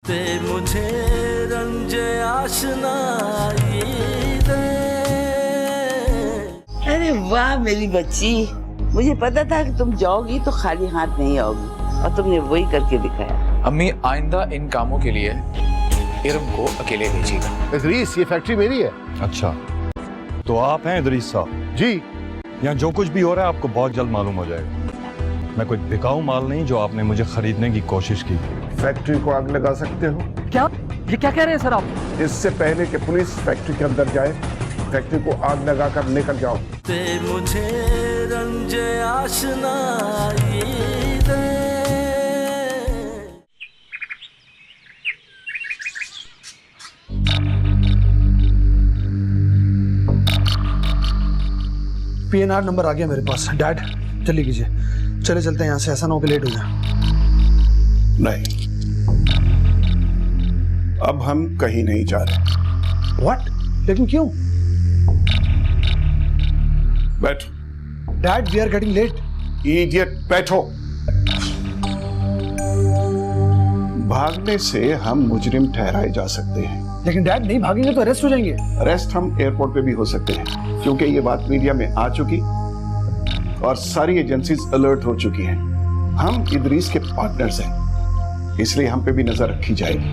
मुझे रंजे आशनाई दे। अरे वाह मेरी बच्ची, मुझे पता था कि तुम जाओगी तो खाली हाथ नहीं आओगी और तुमने वही करके दिखाया। अम्मी आइंदा इन कामों के लिए इरम को अकेले भेजिएगा। इदरीस, ये फैक्ट्री मेरी है। अच्छा, तो आप हैं इदरीस साहब? जी। यहाँ जो कुछ भी हो रहा है आपको बहुत जल्द मालूम हो जाएगा। मैं कोई बिकाऊ माल नहीं जो आपने मुझे खरीदने की कोशिश की। फैक्ट्री को आग लगा सकते हो? क्या? ये क्या कह रहे हैं सर आप? इससे पहले कि पुलिस फैक्ट्री के अंदर जाए, फैक्ट्री को आग लगाकर निकल जाओ। मुझे रंजे आशनाई दे। PNR नंबर आ गया मेरे पास। डैड चलिए कीजिए, चले चलते हैं यहाँ से, ऐसा ना हो कि लेट हो जाए। नहीं, अब हम कहीं नहीं जा रहे। व्हाट? लेकिन क्यों? बैठो। Dad we are getting late. Idiot, बैठो। भागने से हम मुजरिम ठहराए जा सकते हैं, लेकिन डैड नहीं भागेंगे तो अरेस्ट हो जाएंगे। अरेस्ट हम एयरपोर्ट पे भी हो सकते हैं, क्योंकि ये बात मीडिया में आ चुकी और सारी एजेंसीज अलर्ट हो चुकी हैं। हम इदरीस के पार्टनर्स हैं, इसलिए हम पे भी नजर रखी जाएगी।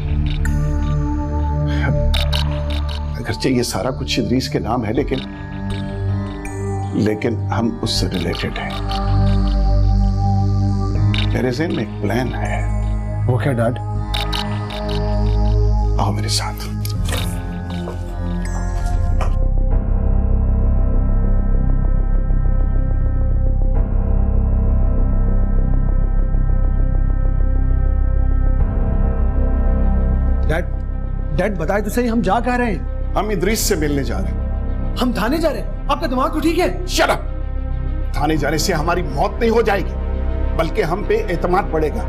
अगरचे ये सारा कुछ इदरीस के नाम है, लेकिन हम उससे रिलेटेड हैं। मेरे ज़हन में एक प्लान है। वो क्या डैड? आओ मेरे साथ। डैड बताए तो सही, हम जा कहाँ रहे हैं? हम इदरीस से मिलने जा रहे हैं। हम थाने जा रहे हैं? आपका दिमाग तो ठीक है? Shut up! थाने जाने से हमारी मौत नहीं हो जाएगी, बल्कि हम पे एतमाद बढ़ेगा।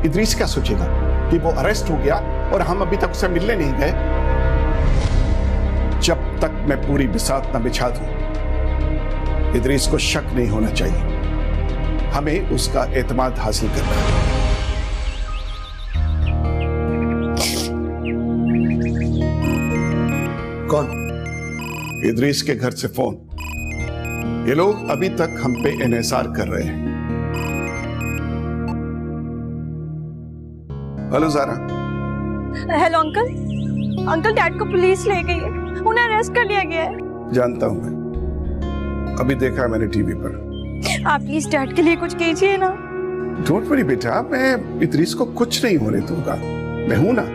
इदरीस क्या सोचेगा कि वो अरेस्ट हो गया और हम अभी तक उसे मिलने नहीं गए। जब तक मैं पूरी बिसात न बिछा दूं, इदरीस को शक नहीं होना चाहिए। हमें उसका एतमाद हासिल करना है। कौन? इदरीस के घर से फोन। ये लोग अभी तक हम पे इन्हिसार कर रहे हैं। Hello Zara. Hello uncle. Uncle dad को पुलिस ले गई है, उन्हें अरेस्ट कर लिया गया है। जानता हूं मैं, अभी देखा है मैंने टीवी पर। आप प्लीज डैड के लिए कुछ कीजिए ना। डोंट वरी बेटा, मैं इदरीस को कुछ नहीं होने दूंगा, मैं हूं ना।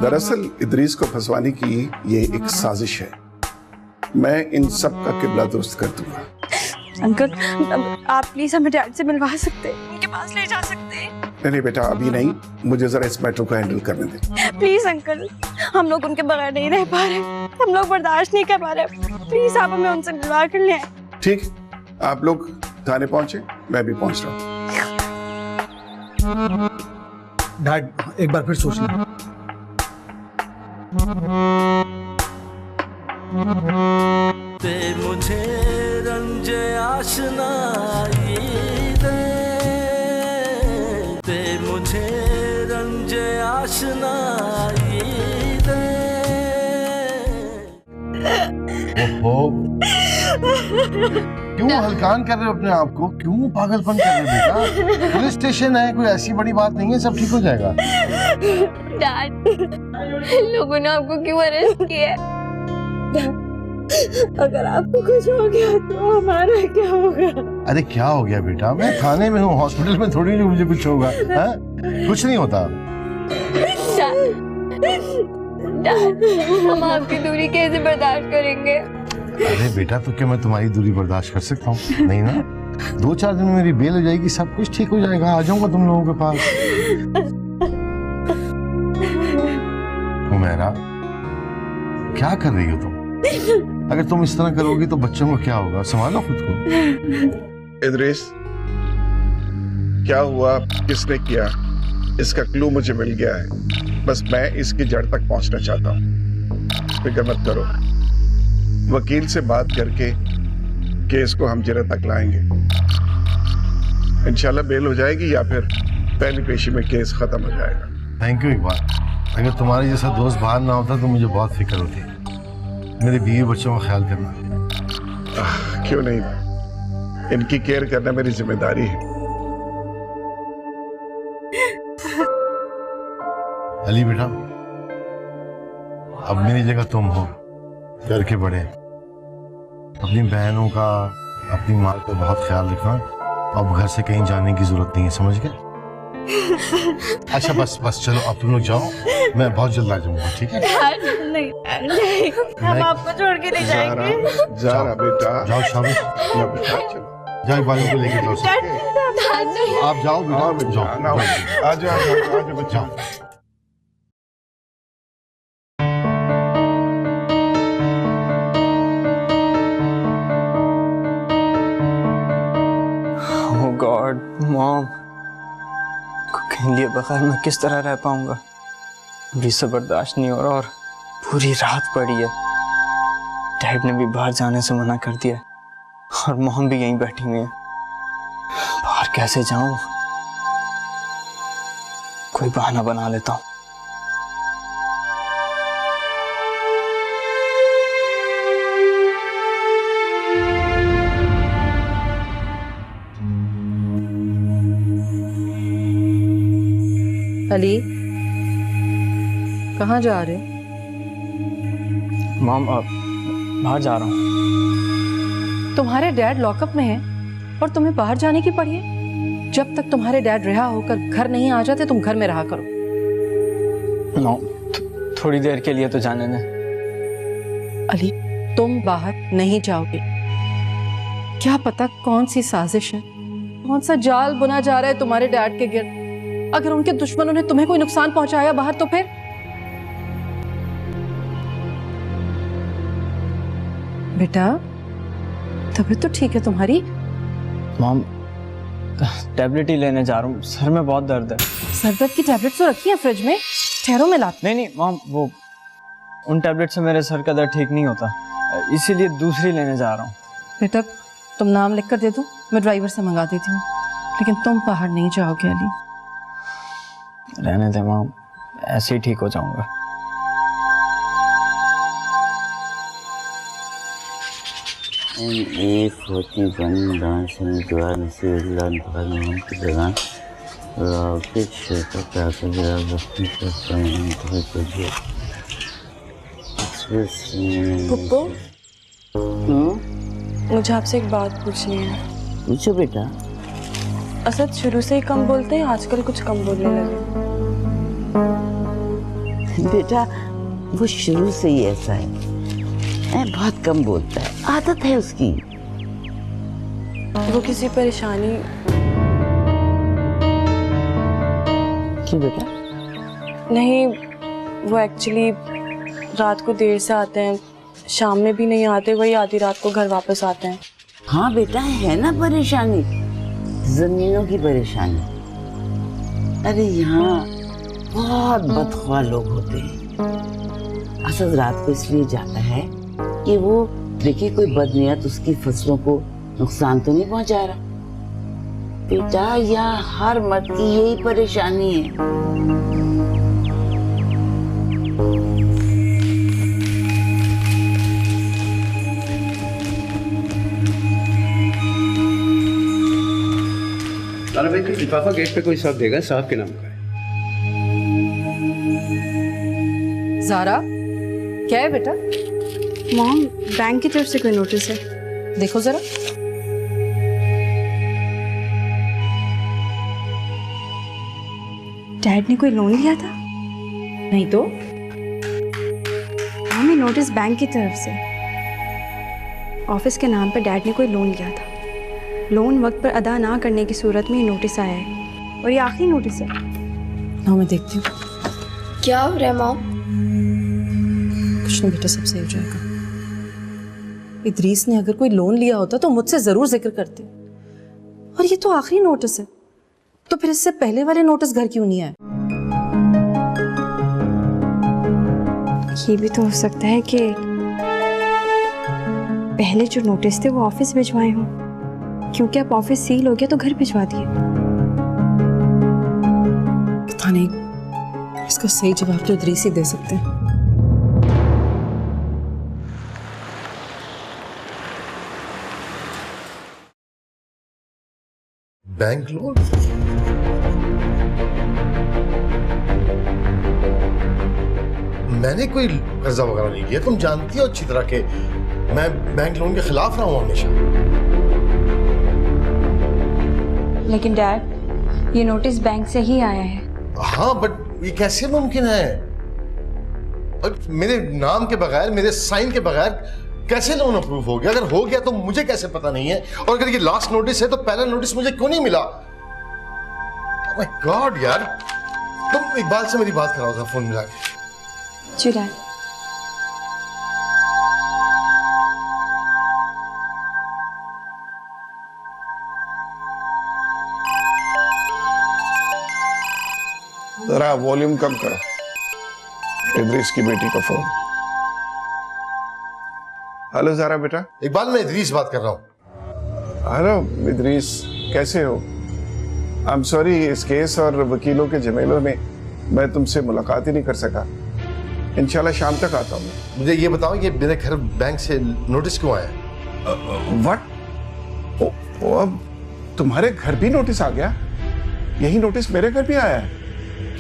दरअसल इदरीस को फंसवाने की ये एक साजिश है। मैं इन सब का किबला दुरुस्त कर दूंगा। अंकल आप प्लीज हमें डैड से मिलवा सकते हैं, उनके पास ले जा सकते हैं? नहीं बेटा, अभी नहीं, मुझे जरा इस मैटर को हैंडल करने दे। प्लीज अंकल, हम लोग उनके बगैर नहीं रह पा रहे, हम लोग बर्दाश्त नहीं कर पा रहे। प्लीज आप हमें उनसे मिलवा कर ले आए। ठीक, आप लोग थाने पहुंचे, मैं भी पहुंच रहा हूं। डैड एक बार फिर सोच लें। मुझे रंजे आशनाई दे। मुझे रंजे आशनाई दे। ओहो, क्यों हलकान कर रहे हो अपने आप को? क्यों पागलपन कर रहे हो बेटा? पुलिस स्टेशन है, कोई ऐसी बड़ी बात नहीं है, सब ठीक हो जाएगा। डैड, लोगों ने आपको क्यों अरेस्ट किया है? अगर आपको कुछ हो गया तो हमारा क्या होगा? अरे क्या हो गया बेटा, मैं थाने में हूँ, हॉस्पिटल में थोड़ी मुझे कुछ होगा। हाँ? कुछ नहीं होता। डैड, हम आपकी दूरी कैसे बर्दाश्त करेंगे? अरे बेटा, तो क्या मैं तुम्हारी दूरी बर्दाश्त कर सकता हूँ? नहीं ना, 2-4 दिन में मेरी बेल हो जाएगी, सब कुछ ठीक हो जाएगा, आ जाऊंगा तुम लोगों के पास। हुमैरा, क्या कर रही हो तुम? अगर तुम इस तरह करोगी तो बच्चों को क्या होगा? संभालो खुद को। इदरीस, क्या हुआ, किसने किया, इसका क्लू मुझे मिल गया है। बस मैं इसकी जड़ तक पहुंचना चाहता हूं। फिक्र मत करो, वकील से बात करके केस को हम जिरह तक लाएंगे। इंशाल्लाह बेल हो जाएगी या फिर पहली पेशी में केस खत्म हो जाएगा। Thank you Iqbal. अगर तुम्हारे जैसा दोस्त बाहर ना होता तो मुझे बहुत फिक्र होती। मेरे बीवी बच्चों का ख्याल करना। क्यों नहीं, इनकी केयर करना मेरी जिम्मेदारी है। अली बेटा, अब मेरी जगह तुम हो, घर के बड़े। अपनी बहनों का, अपनी माँ का बहुत ख्याल रखना। अब घर से कहीं जाने की जरूरत नहीं है, समझ गए? अच्छा बस चलो, अब तुम लोग जाओ, मैं बहुत जल्द आ जाऊंगा, ठीक है? नहीं, हम आपको छोड़ के नहीं जाएंगे। जारा बेटा, जाओ शाबाश। ना बेटा, चलो जाओ बालों को लेके जाओ। आप जाओ बेटा, जाओ। आ जाओ बच्चा। Oh God, Mom, कहीं लिए बगैर मैं किस तरह रह पाऊंगा? मुझे से बर्दाश्त नहीं हो रहा और पूरी रात पड़ी है। डैड ने भी बाहर जाने से मना कर दिया और मॉम भी यहीं बैठी हुई है। बाहर कैसे जाऊं? कोई बहाना बना लेता हूं। अली, कहाँ जा रहे? मॉम, बाहर जा रहा हूँ। तुम्हारे डैड लॉकअप में हैं और तुम्हें बाहर जाने की पड़ी है? जब तक तुम्हारे डैड रिहा होकर घर नहीं आ जाते तुम घर में रहा करो। मॉम, थोड़ी देर के लिए तो जाने दें। अली, तुम बाहर नहीं जाओगे। क्या पता कौन सी साजिश है, कौन सा जाल बुना जा रहा है तुम्हारे डैड के गिर्द। अगर उनके दुश्मनों ने तुम्हें कोई नुकसान पहुंचाया बाहर तो फिर? बेटा, तबीयत तो ठीक है तुम्हारी? मॉम, टैबलेट ही लेने जा रहा हूँ, सर में बहुत दर्द है। सर दर्द की टैबलेट तो रखी है फ्रिज में, ठहरो में लाती। नहीं मॉम, वो उन टैबलेट से मेरे सर का दर्द ठीक नहीं होता, इसीलिए दूसरी लेने जा रहा हूँ। बेटा, तुम नाम लिख कर दे दो, मैं ड्राइवर से मंगा देती हूँ, लेकिन तुम बाहर नहीं जाओगे अली। रहने दे मॉम, ऐसे ही ठीक हो जाऊंगा। पुप्पो, मुझे आपसे एक बात पूछनी है। पूछो बेटा। असद शुरू से ही कम बोलते हैं, आजकल कुछ कम बोलने लगे। बेटा, वो शुरू से ही ऐसा है, बहुत कम बोलता है, आदत है उसकी। वो किसी परेशानी? क्यों बेटा? नहीं, वो एक्चुअली रात को देर से आते हैं, शाम में भी नहीं आते, वही आधी रात को घर वापस आते हैं। हाँ बेटा, है ना परेशानी, जमीनों की परेशानी। अरे यहाँ बहुत बदख्वाह लोग होते हैं। असद रात को इसलिए जाता है कि वो देखे कोई बदनीयत उसकी फसलों को नुकसान तो नहीं पहुंचा रहा। बेटा, यहाँ हर मर्द की यही परेशानी है। लाला भाई, लिफाफा गेट पे कोई साहब देगा, साहब के नाम का है। ज़ारा, क्या है बेटा? मॉम, बैंक की तरफ से कोई नोटिस है। देखो जरा। डैड ने कोई लोन लिया था? नहीं तो? मॉम, ये नोटिस बैंक की तरफ से। ऑफिस के नाम पर डैड ने कोई लोन लिया था। लोन वक्त पर अदा ना करने की सूरत में ये नोटिस आया है और ये आखिरी नोटिस है। ना, मैं देखती हूँ। क्या हो रहा है मॉम? कुछ नहीं बेटा, सब सही हो जाएगा। इदरीस ने अगर कोई लोन लिया होता तो मुझसे जरूर जिक्र करते, और ये तो आखिरी नोटिस है, तो फिर इससे पहले वाले नोटिस घर क्यों नहीं आए? ये भी तो हो सकता है कि पहले जो नोटिस थे वो ऑफिस भिजवाए हों, क्योंकि अब ऑफिस सील हो गया तो घर भिजवा दिए। पता नहीं, इसका सही जवाब तो इदरीस ही दे सकते हैं। Bank loan? मैंने कोई कर्जा वगैरह नहीं लिया, तुम जानती हो अच्छी तरह के मैं बैंक लोन के खिलाफ रहा हूं हमेशा। लेकिन डैड, ये नोटिस बैंक से ही आया है। हाँ, बट ये कैसे मुमकिन है? और मेरे नाम के बगैर, मेरे साइन के बगैर कैसे लोन अप्रूव हो गया? अगर हो गया तो मुझे कैसे पता नहीं है? और अगर ये लास्ट नोटिस है तो पहला नोटिस मुझे क्यों नहीं मिला? ओह माय गॉड यार, तुम इकबाल से मेरी बात कराओ था फोन मिला के। जी डैड। जरा वॉल्यूम कम करो, इदरीस की बेटी का फोन। हेलो ज़ारा बेटा। इकबाल, मैं इदरीस बात कर रहा हूँ। हेलो इदरीस, कैसे हो? आई एम सॉरी, इस केस और वकीलों के झमेलों में मैं तुमसे मुलाकात ही नहीं कर सका। इंशाल्लाह शाम तक आता हूँ। मुझे ये बताओ, ये मेरे घर बैंक से नोटिस क्यों आया? व्हाट? अब तुम्हारे घर भी नोटिस आ गया? यही नोटिस मेरे घर भी आया है।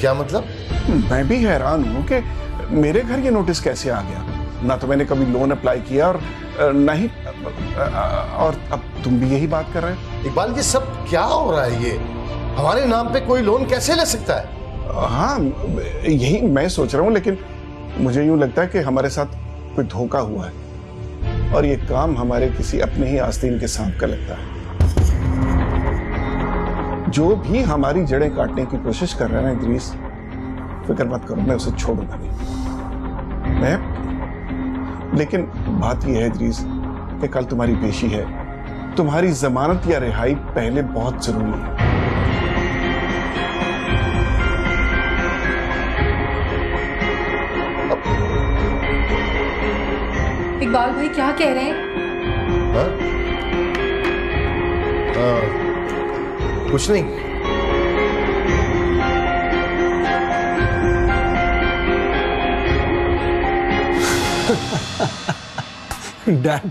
क्या मतलब? मैं भी हैरान हूँ कि मेरे घर ये नोटिस कैसे आ गया। ना तो मैंने कभी लोन अप्लाई किया और नहीं, और अब तुम भी यही बात कर रहे हो। इकबाल, ये सब क्या हो रहा है? ये हमारे नाम पे कोई लोन कैसे ले सकता है? हाँ, यही मैं सोच रहा हूँ, लेकिन मुझे यूं लगता है कि हमारे साथ कोई धोखा हुआ है और ये काम हमारे किसी अपने ही आस्तीन के सांप का लगता है। जो भी हमारी जड़ें काटने की कोशिश कर रहे हैं ना इदरीस, फिक्र मत करो, मैं उसे छोड़ूंगा नहीं। लेकिन बात यह है इदरीस कि कल तुम्हारी पेशी है। तुम्हारी जमानत या रिहाई पहले बहुत जरूरी है। इकबाल भाई क्या कह रहे हैं? कुछ नहीं। डैड,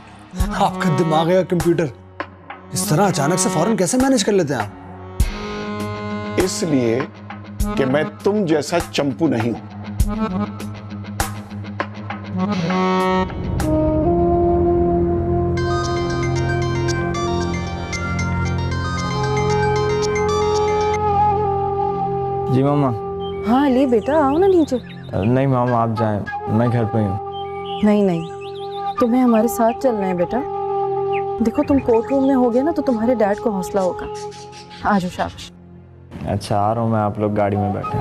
आपका दिमाग है कंप्यूटर? इस तरह अचानक से फौरन कैसे मैनेज कर लेते हैं आप? इसलिए कि मैं तुम जैसा चंपू नहीं हूं। जी मामा। हाँ अली बेटा, आओ ना नीचे। नहीं मामा, आप जाएं, मैं घर पे हूँ। नहीं नहीं, तुम्हें हमारे साथ चलना है बेटा। देखो तुम कोर्ट रूम में होगे ना तो तुम्हारे डैड को हौसला होगा। आ जाओ, शाबाश। अच्छा, आ रहा हूँ मैं, आप लोग गाड़ी में बैठे।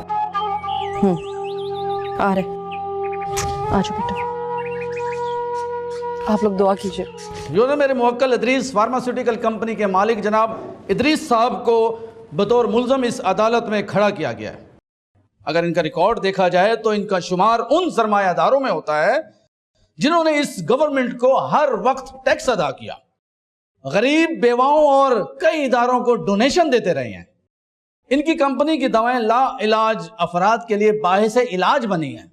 आ रहे, आ जाओ बेटा। आप लोग दुआ कीजिए। जो ना मेरे मुवक्किल इदरीस फार्मास्यूटिकल कंपनी के मालिक जनाब इदरीस साहब को बतौर मुल्ज़म इस अदालत में खड़ा किया गया है। अगर इनका रिकॉर्ड देखा जाए तो इनका शुमार उन सरमायादारों में होता है जिन्होंने इस गवर्नमेंट को हर वक्त टैक्स अदा किया, गरीब बेवाओं और कई इदारों को डोनेशन देते रहे हैं। इनकी कंपनी की दवाएं ला इलाज अफराद के लिए बाहिस इलाज बनी हैं।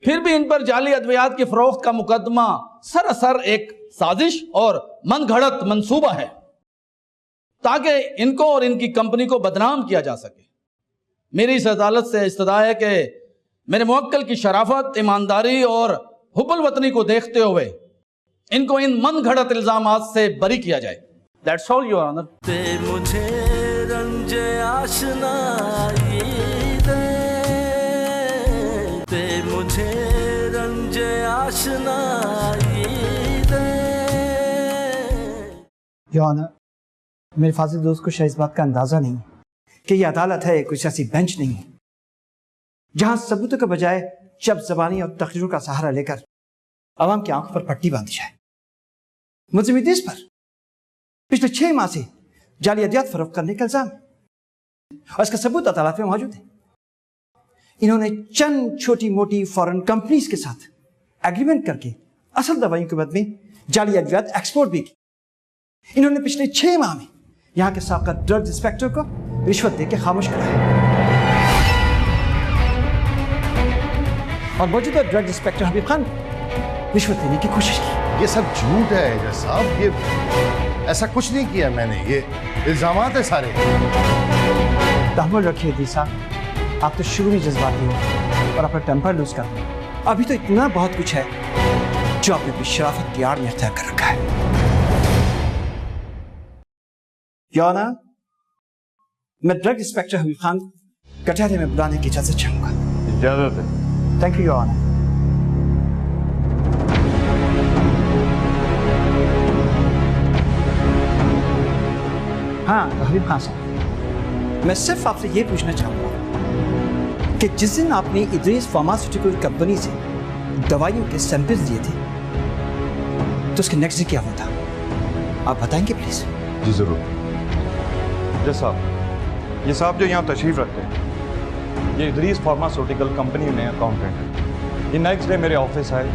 फिर भी इन पर जाली अद्वियात की फरोख्त का मुकदमा सरासर एक साजिश और मनगढ़ंत मंसूबा है ताकि इनको और इनकी कंपनी को बदनाम किया जा सके। मेरी इस अदालत से इस्तदा है कि मेरे मुवक्किल की शराफत, ईमानदारी और हुब्बुल वतनी को देखते हुए इनको इन मनगढ़ंत इल्जामात से बरी किया जाए। That's all your honour. ते मुझे रंज आशनाई दे, ते मुझे रंज आशनाई दे। योर ऑनर, मेरे फाजिल दोस्त को शायद इस बात का अंदाजा नहीं कि यह अदालत है, कोई सियासी बेंच नहीं है जहां सबूतों के बजाय शब्द ज़बानी और तकरीरों का सहारा लेकर आवाम की आंखों पर पट्टी बांधी जाए। मुल्ज़िम इदरीस पर पिछले 6 माह से जाली अद्वियात फरोख्त करने का इल्जाम है और इसका सबूत अदालत में मौजूद है। इन्होंने चंद छोटी मोटी फॉरेन कंपनीज के साथ एग्रीमेंट करके असल दवाइयों के बदले में जाली अद्वियात एक्सपोर्ट भी की। इन्होंने पिछले 6 माह में यहाँ के साबका ड्रग्स इंस्पेक्टर को रिश्वत देकर खामोश कराया। और मौजूदा ड्रग इंस्पेक्टर हबीब खान रिश्वत देने की कोशिश की। ये सब झूठ है एजाज साहब, ये ऐसा कुछ नहीं किया मैंने, ये इल्जामात है सारे। तहम्मुल रखिए इदरीस साहब, आप तो शुरू में जज्बाती हो और अपना टेम्पर लूज कर दो। अभी तो इतना बहुत कुछ है जो आपने अपनी शराफत की आड़ में अख्तियार कर रखा है। योर ऑनर, मैं ड्रग इंस्पेक्टर हबीब खान कटहरे में बुलाने की इजाजत चाहूंगा। इजाजत है। Thank you your honour. हाँ हबीब खान साहब, मैं सिर्फ आपसे ये पूछना चाहूंगा कि जिस दिन आपने इदरीस फार्मास्यूटिकल कंपनी से दवाइयों के सैंपल्स दिए थे तो उसके नेक्स्ट डे क्या हुआ था, आप बताएंगे प्लीज? जी जरूर। जज साहब, ये साहब जो यहाँ तशरीफ रखते हैं ये इदरीस फार्मास्यूटिकल कंपनी में अकाउंटेंट है। ये नेक्स्ट डे मेरे ऑफिस आए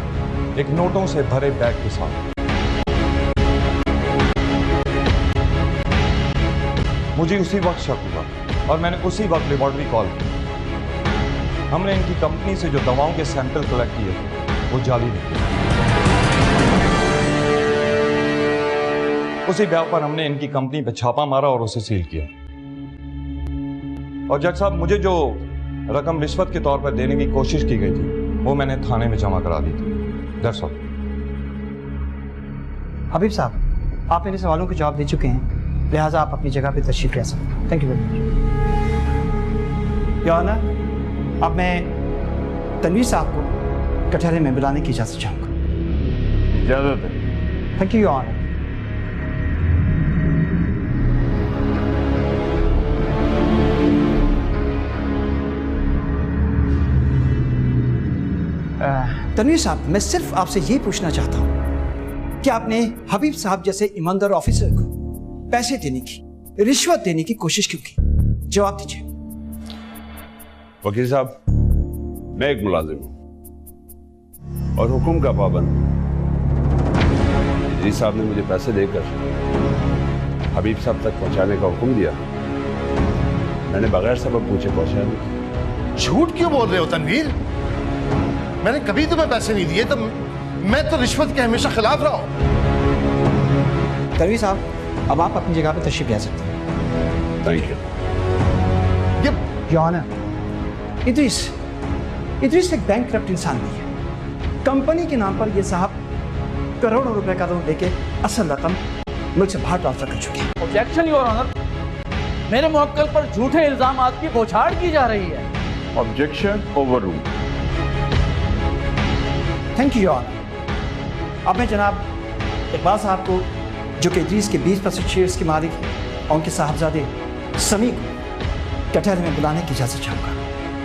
एक नोटों से भरे बैग के साथ। मुझे उसी वक्त शक हुआ और मैंने उसी वक्त लेबॉर्टरी कॉल की। हमने इनकी कंपनी से जो दवाओं के सैंपल कलेक्ट किए वो जाली निकले। उसी ब्याह पर हमने इनकी कंपनी पे छापा मारा और उसे सील किया। और जज साहब, मुझे जो रकम रिश्वत के तौर पर देने की कोशिश की गई थी वो मैंने थाने में जमा करा दी थी। That's all. हबीब साहब, आप मेरे सवालों के जवाब दे चुके हैं, लिहाजा आप अपनी जगह पे तशरीफ ले सकते हैं। Thank you very much. Your honour, अब मैं तनवीर साहब को कटहरे में बुलाने की इजाजत चाहूंगा। इजाजत है। Thank you your honour. Tanveer साहब, मैं सिर्फ आपसे ये पूछना चाहता हूँ कि आपने हबीब साहब जैसे ईमानदार ऑफिसर को पैसे देने की, रिश्वत देने की कोशिश क्यों की? जवाब दीजिए। वकील साहब, मैं एक मुलाजिम हूं और हुक्म का पाबंद। इदरीस साहब ने मुझे पैसे देकर हबीब साहब तक पहुंचाने का हुक्म दिया, मैंने बगैर सबब पूछे पहुंचाया। झूठ क्यों बोल रहे हो तनवीर? मैंने कभी तुम्हें पैसे नहीं दिए, तो मैं तो रिश्वत के हमेशा खिलाफ रहा हूं। तनवीर साहब, अब आप अपनी जगह पे तशरीफ ले सकते हैं। Thank you. Your honour, Idris एक बैंकक्रप्ट इंसान नहीं है। कंपनी के नाम पर ये साहब करोड़ों रुपए का लोन लेके असल रकम मुल्क से बाहर ट्रांसफर कर चुके हैं। ऑब्जेक्शन योर ऑनर, मेरे मुवक्किल पर झूठे इल्जामात की बौछार की जा रही है। Objection overruled. Thank you your honour. अब मैं जनाब इकबाल साहब को, जो कि इदरीस के 20% शेयर्स के मालिक हैं, और उनके साहबजादे समी को कटहरे में बुलाने की इजाजत चाहूंगा।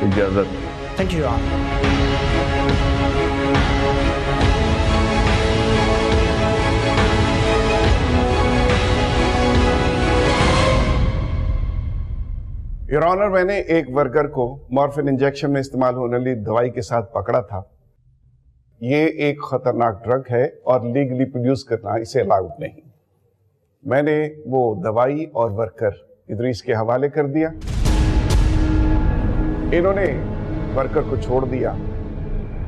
इजाजत। Thank you your honour. Your honour, मैंने एक वर्कर को मॉर्फिन इंजेक्शन में इस्तेमाल होने वाली दवाई के साथ पकड़ा था। ये एक खतरनाक ड्रग है और लीगली प्रोड्यूस करना इसे अलाउड नहीं। मैंने वो दवाई और वर्कर इदरीस के हवाले कर दिया। इन्होंने वर्कर को छोड़ दिया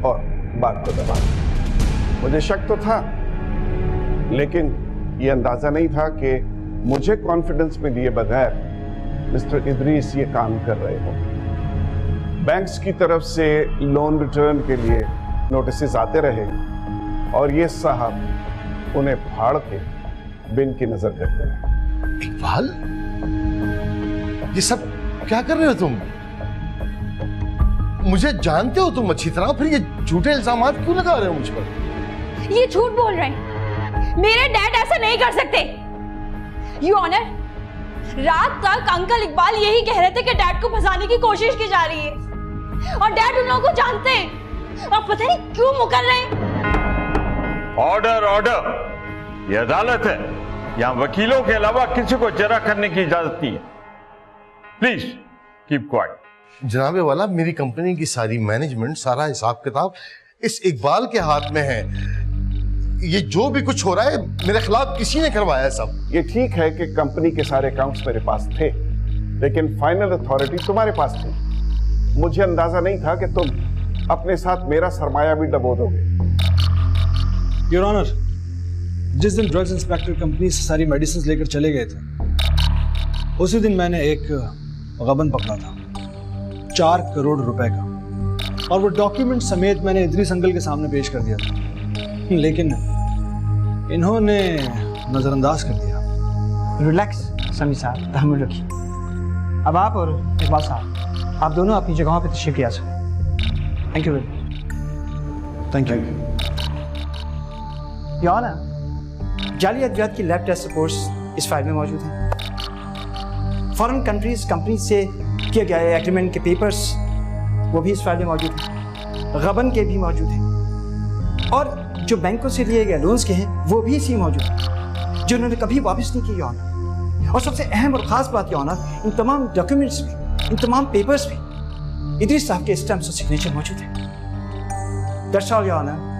और बात को दबा दिया। मुझे शक तो था, लेकिन ये अंदाजा नहीं था कि मुझे कॉन्फिडेंस में लिए बगैर मिस्टर इदरीस ये काम कर रहे हो। बैंक्स की तरफ से लोन रिटर्न के लिए नोटिस आते रहे और ये साहब उन्हें फाड़ के बिन की नजर करते रहे। इकबाल, ये सब क्या कर रहे हो तुम? मुझे जानते हो तुम अच्छी तरह, फिर ये झूठे इल्जामात क्यों लगा रहे हो मुझ पर? ये झूठ बोल रहे हैं। मेरे डैड ऐसा नहीं कर सकते। यू ऑनर, रात तक अंकल इकबाल यही कह रहे थे कि डैड को फंसाने की कोशिश की जा रही है और डैड उन लोगों को जानते हैं और पता नहीं क्यों मुकर रहे हैं। ऑर्डर ऑर्डर, ये अदालत है, यहाँ वकीलों के अलावा किसी को जरा करने की इजाजत नहीं है। Please keep quiet. जनाबे वाला, मेरी कंपनी की सारी मैनेजमेंट, सारा हिसाब किताब इस इकबाल के हाथ में है। ये जो भी कुछ हो रहा है मेरे खिलाफ किसी ने करवाया है सब। ये ठीक है कि कंपनी के सारे अकाउंट्स मेरे पास थे, लेकिन फाइनल अथॉरिटी तुम्हारे पास थी। मुझे अंदाजा नहीं था कि तुम अपने साथ मेरा सरमाया भी डबो दोगे। योर ऑनर, जिस दिन ड्रग्स इंस्पेक्टर कंपनी से सारी मेडिसिन लेकर चले गए थे, उसी दिन मैंने एक गबन पकड़ा था 4 करोड़ रुपए का, और वो डॉक्यूमेंट समेत मैंने इदरीस अंकल के सामने पेश कर दिया था, लेकिन इन्होंने नजरअंदाज कर दिया। रिलैक्स समी साहब, तहम्मुल रखिए। अब आप और इकबाल साहब, आप दोनों अपनी जगहों पर तशरीफ ले आ सकते। Thank you very much. Thank you. Your honour, जाली अद्वियात की लैब टेस्ट रिपोर्ट्स इस फाइल में मौजूद हैं। फॉरेन कंपनी से किए गए एग्रीमेंट के पेपर्स वो भी इस फाइल में मौजूद हैं। गबन के भी मौजूद हैं, और जो बैंकों से लिए गए लोन्स के हैं वो भी इसी मौजूद हैं, जो उन्होंने कभी वापस नहीं किए। योर ऑनर, और सबसे अहम और ख़ास बात योर ऑनर, इन तमाम डॉक्यूमेंट्स में, इन तमाम पेपर्स में इदरीस साहब के स्टैम्प्स और सिग्नेचर मौजूद हैं। That's all your honour.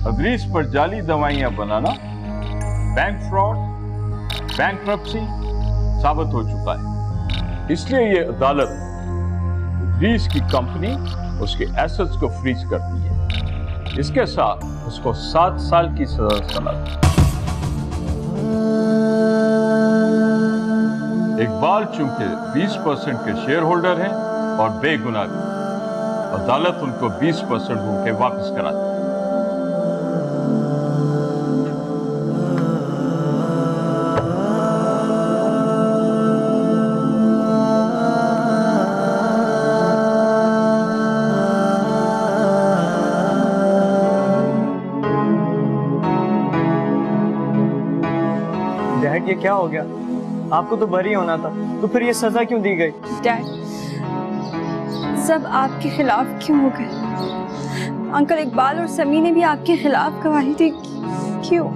Idris पर जाली दवाइयां बनाना, बैंक फ्रॉड, बैंकरप्सी साबित हो चुका है। इसलिए ये अदालत इदरीस की कंपनी उसके एसेट्स को फ्रीज करती है। इसके साथ उसको 7 साल की सजा सुनाती। इकबाल चूंकि 20% के शेयर होल्डर हैं और बेगुनाह भी, अदालत उनको 20% भूखे वापस कराती। डैड, ये क्या हो गया? आपको तो बरी होना था, तो फिर ये सजा क्यों दी गई? डैड, सब आपके खिलाफ क्यों हो गए? अंकल इकबाल और समी ने भी आपके खिलाफ गवाही दी, क्यों?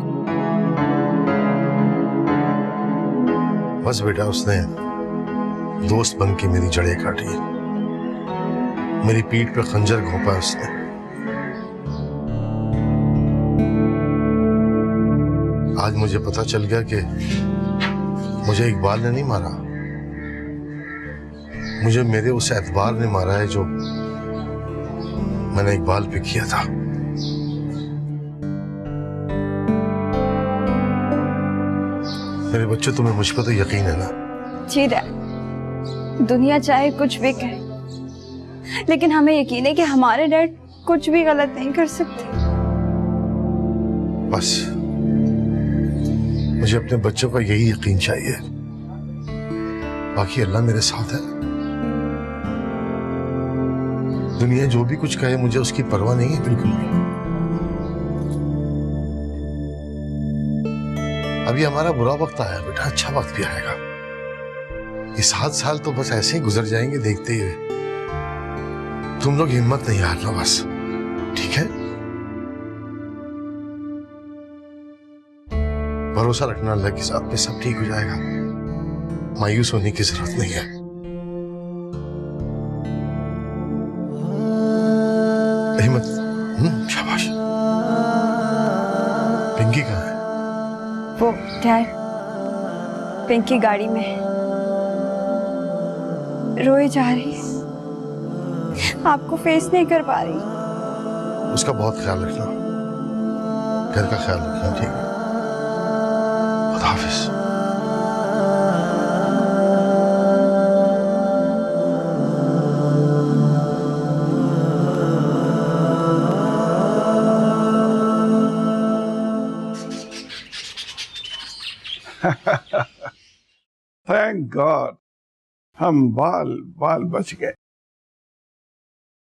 बस बेटा, उसने दोस्त बन के मेरी जड़ें काटी, मेरी पीठ पे खंजर घोंपा है उसने। आज मुझे पता चल गया कि मुझे इकबाल ने नहीं मारा, मुझे मेरे उस एतबार ने मारा है जो मैंने इकबाल पे किया था। मेरे बच्चों, तुम्हें मुझ पर तो यकीन है ना? जी डैड, दुनिया चाहे कुछ भी कहे, लेकिन हमें यकीन है कि हमारे डैड कुछ भी गलत नहीं कर सकते। बस मुझे अपने बच्चों का यही यकीन चाहिए, बाकी अल्लाह मेरे साथ है। दुनिया जो भी कुछ कहे, मुझे उसकी परवाह नहीं है बिल्कुल भी। अभी हमारा बुरा वक्त आया बेटा, अच्छा वक्त भी आएगा। ये 7 साल तो बस ऐसे ही गुजर जाएंगे देखते ही हुए। तुम लोग हिम्मत नहीं हारना बस, ठीक है? भरोसा रखना अल्लाह के साथ में, सब ठीक हो जाएगा। मायूस होने की जरूरत नहीं है। हिम्मत। शाबाश। पिंकी कहाँ है? वो डैड, पिंकी गाड़ी में है, रोई जा रही है, आपको फेस नहीं कर पा रही। उसका बहुत ख्याल रखना, घर का ख्याल रखना, ठीक है? खुदा हाफिज। थैंक गॉड, हम बाल बाल बच गए।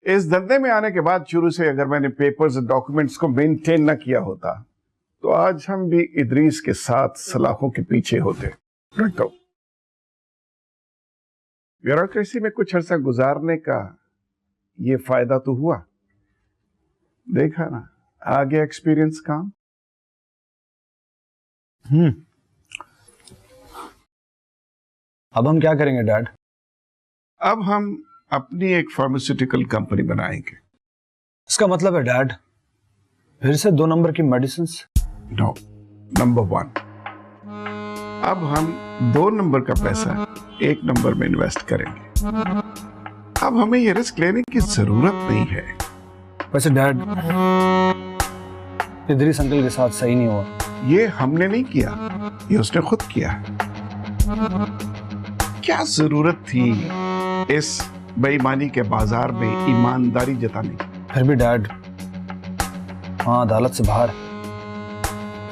इस धंधे में आने के बाद शुरू से अगर मैंने पेपर्स और डॉक्यूमेंट्स को मेंटेन न किया होता तो आज हम भी इदरीस के साथ सलाखों के पीछे होते। ब्यूरोक्रेसी में कुछ अर्सा गुजारने का ये फायदा तो हुआ, देखा ना, आगे एक्सपीरियंस काम। अब हम क्या करेंगे डैड? अब हम अपनी एक फार्मास्यूटिकल कंपनी बनाएंगे। इसका मतलब है डैड, फिर से 2 नंबर की मेडिसिन? No, number 1। अब हम 2 नंबर का पैसा 1 नंबर में इन्वेस्ट करेंगे। अब हमें ये रिस्क लेने की जरूरत नहीं है। वैसे डैड, इदरीस अंकल के साथ सही नहीं हुआ। ये हमने नहीं किया, ये उसने खुद किया। क्या जरूरत थी इस बेईमानी के बाजार में ईमानदारी जताने की? फिर भी डैड, हाँ, अदालत से बाहर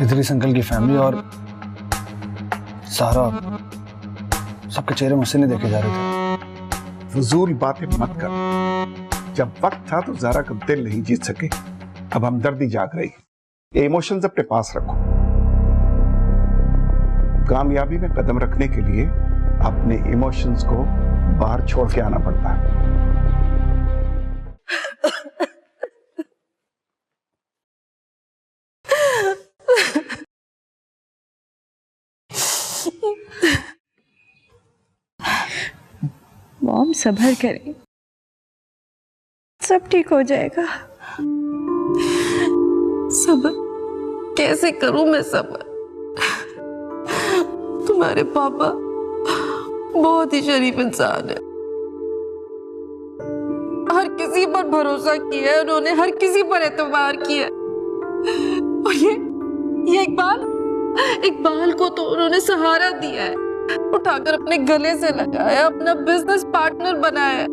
इदरीस अंकल की फैमिली और सारा, सबके चेहरे मुझसे नहीं देखे जा रहे थे। फजूल बातें मत कर। जब वक्त था तो ज़ारा का दिल नहीं जीत सके, अब हमदर्दी जाग रही। ये इमोशंस अपने पास रखो। कामयाबी में कदम रखने के लिए अपने इमोशंस को बाहर छोड़ के आना पड़ता है। मॉम सब्र करें, सब ठीक हो जाएगा। सब्र कैसे करूं मैं सब्र? तुम्हारे पापा बहुत ही शरीफ इंसान है, हर किसी पर भरोसा किया है उन्होंने, हर किसी पर एतबार किया। और ये इकबाल को तो उन्होंने सहारा दिया है, उठाकर अपने गले से लगाया, अपना बिजनेस पार्टनर बनाया।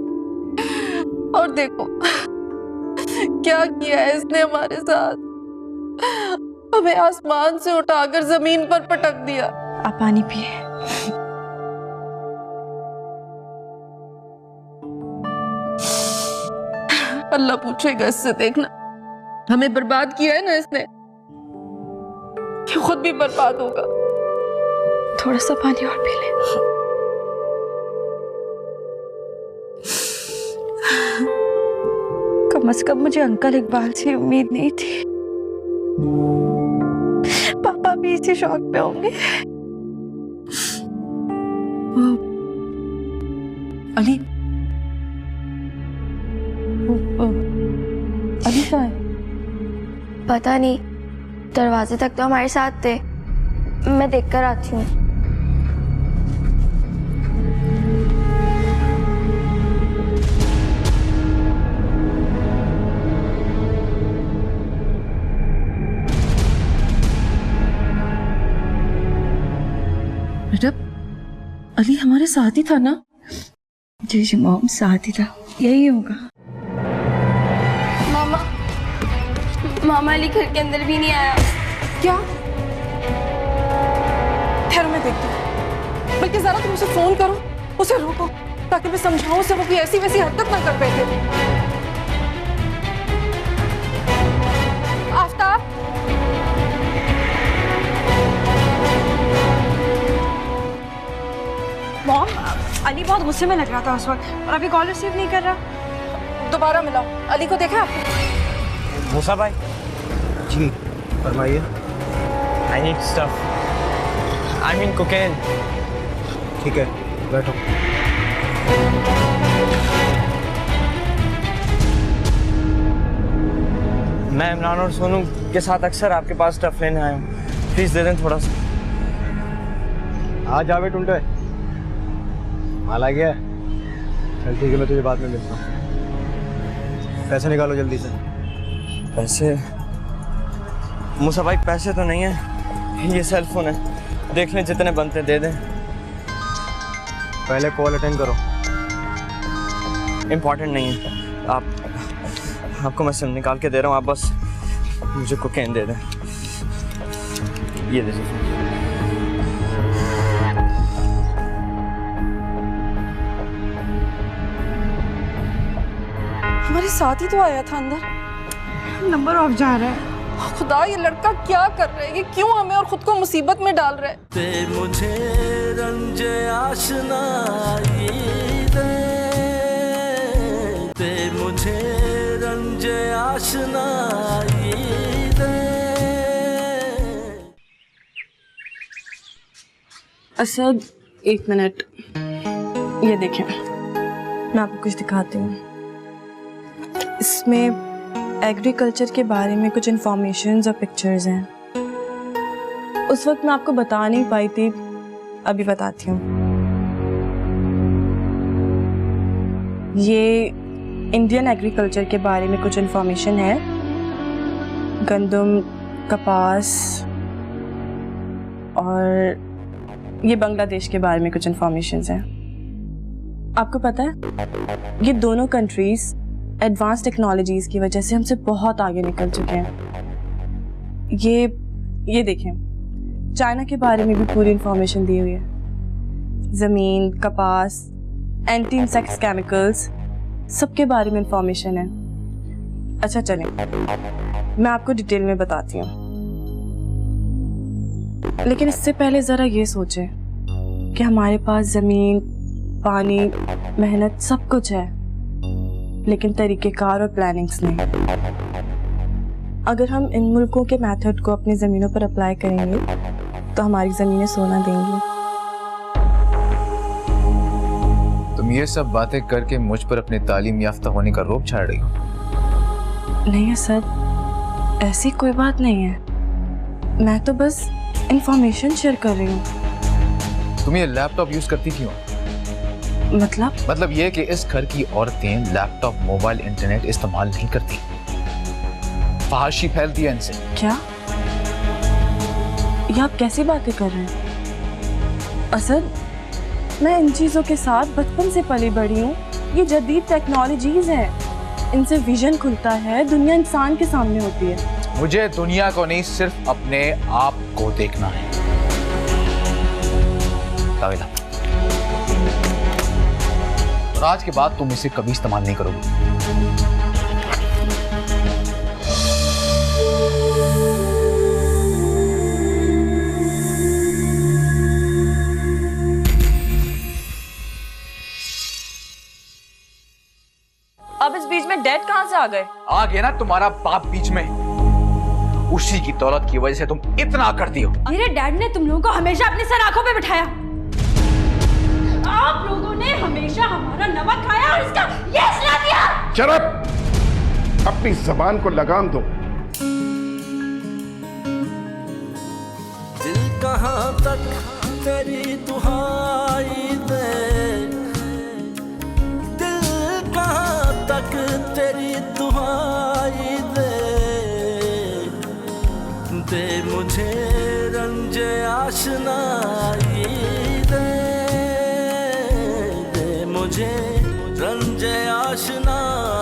और देखो क्या किया है इसने हमारे साथ, हमें आसमान से उठाकर जमीन पर पटक दिया। आप पानी पिए। अल्लाह पूछेगा इससे, देखना हमें बर्बाद किया है ना इसने, कि खुद भी बर्बाद होगा। थोड़ा सा पानी और पी ले। कम से कम मुझे अंकल इकबाल से उम्मीद नहीं थी। पापा भी इसी शौक पे होंगे। अली अली कहाँ है? पता नहीं, दरवाजे तक तो हमारे साथ थे, मैं देखकर आती हूँ। बेटा, अली हमारे साथ ही था ना? जी जी मॉम, साथ ही था, यही होगा। मामा अली घर के अंदर भी नहीं आया। क्या? ठहरो मैं देखती हूँ। बल्कि जरा तुम उसे फोन करो, उसे रोको, ताकि मैं समझाऊं उसे वो कोई ऐसी वैसी हरकत ना कर बैठे। आफ्ताब, मॉम, अली बहुत गुस्से में लग रहा था उस वक्त और अभी कॉल रिसीव नहीं कर रहा। दोबारा मिलाओ। अली को देखा आपने? मूसा भाई जी फरमाइए। I need stuff, I mean cocaine. ठीक है, बैठो। मैं इमरान और सोनू के साथ अक्सर आपके पास स्टफ लेने आया हूँ, प्लीज दे दें थोड़ा सा। आ जावे टुंटे, माल आ गया? चल ठीक है, मैं तुझे बाद में मिलता हूँ। पैसे निकालो जल्दी से। पैसे? मूसा भाई पैसे तो नहीं है, ये सेल फोन है, देख लें जितने बनते दे दें। पहले कॉल अटेंड करो। इम्पोर्टेंट नहीं है, आपको मैं सिम निकाल के दे रहा हूँ, आप बस मुझे कोकेन दे दें। ये दीजिए। हमारे साथ ही तो आया था अंदर। नंबर ऑफ जा रहा है। खुदा, ये लड़का क्या कर रहा है? ये क्यों हमें और खुद को मुसीबत में डाल रहा है? ते मुझे रंज आशनाई दे, ते मुझे रंज आशनाई दे। असद, एक मिनट, ये देखें, मैं आपको कुछ दिखाती हूँ। इसमें एग्रीकल्चर के बारे में कुछ इंफॉर्मेशंस और पिक्चर्स हैं। उस वक्त मैं आपको बता नहीं पाई थी, अभी बताती हूँ। ये इंडियन एग्रीकल्चर के बारे में कुछ इन्फॉर्मेशन है। गंदम, कपास और ये बांग्लादेश के बारे में कुछ इन्फॉर्मेशन हैं। आपको पता है ये दोनों कंट्रीज एडवांस टेक्नोलॉजीज की वजह से हमसे बहुत आगे निकल चुके हैं। ये देखें, चाइना के बारे में भी पूरी इन्फॉर्मेशन दी हुई है। ज़मीन, कपास, एंटी इंसेक्ट्स केमिकल्स, सबके बारे में इंफॉर्मेशन है। अच्छा चलें, मैं आपको डिटेल में बताती हूँ, लेकिन इससे पहले ज़रा ये सोचें कि हमारे पास ज़मीन, पानी, मेहनत सब कुछ है, लेकिन तरीक़ेकार और प्लानिंग्स नहीं। अगर हम इन मुल्कों के मेथड को अपनी ज़मीनों पर अप्लाई करेंगे तो हमारी ज़मीनें सोना देंगी। तुम ये सब बातें करके मुझ पर अपने तालीम याफ्ता होने का रोब छाड़ रही हो। नहीं है सर, ऐसी कोई बात नहीं है। मैं तो बस इंफॉर्मेशन शेयर कर रही हूँ। तुम ये लैपटॉप यूज करती क्यों? मतलब ये कि इस घर की औरतें लैपटॉप, मोबाइल, इंटरनेट इस्तेमाल नहीं करती। फहाशी फैलती है इनसे। क्या ये आप कैसी बातें कर रहे हैं? असद, मैं इन चीज़ों के साथ बचपन से पली बड़ी हूँ। ये जदीद टेक्नोलॉजीज हैं, इनसे विजन खुलता है, दुनिया इंसान के सामने होती है। मुझे दुनिया को नहीं, सिर्फ अपने आप को देखना है। ताविला, और आज के बाद तुम इसे कभी इस्तेमाल नहीं करोगे। अब इस बीच में डैड कहां से आ गए? आ गया ना तुम्हारा बाप बीच में। उसी की दौलत की वजह से तुम इतना करती हो। मेरे डैड ने तुम लोगों को हमेशा अपने सर आंखों पे बिठाया। आप लोगों ने हमेशा हमारा नमक खाया और इसका ये सिला दिया। चुप! अपनी जबान को लगाम दो। दिल कहाँ तक तेरी दुहाई दे, दिल कहाँ तक तेरी दुहाई दे, दे मुझे रंजे आशनाई दे, दे मुझे रंजे आशनाई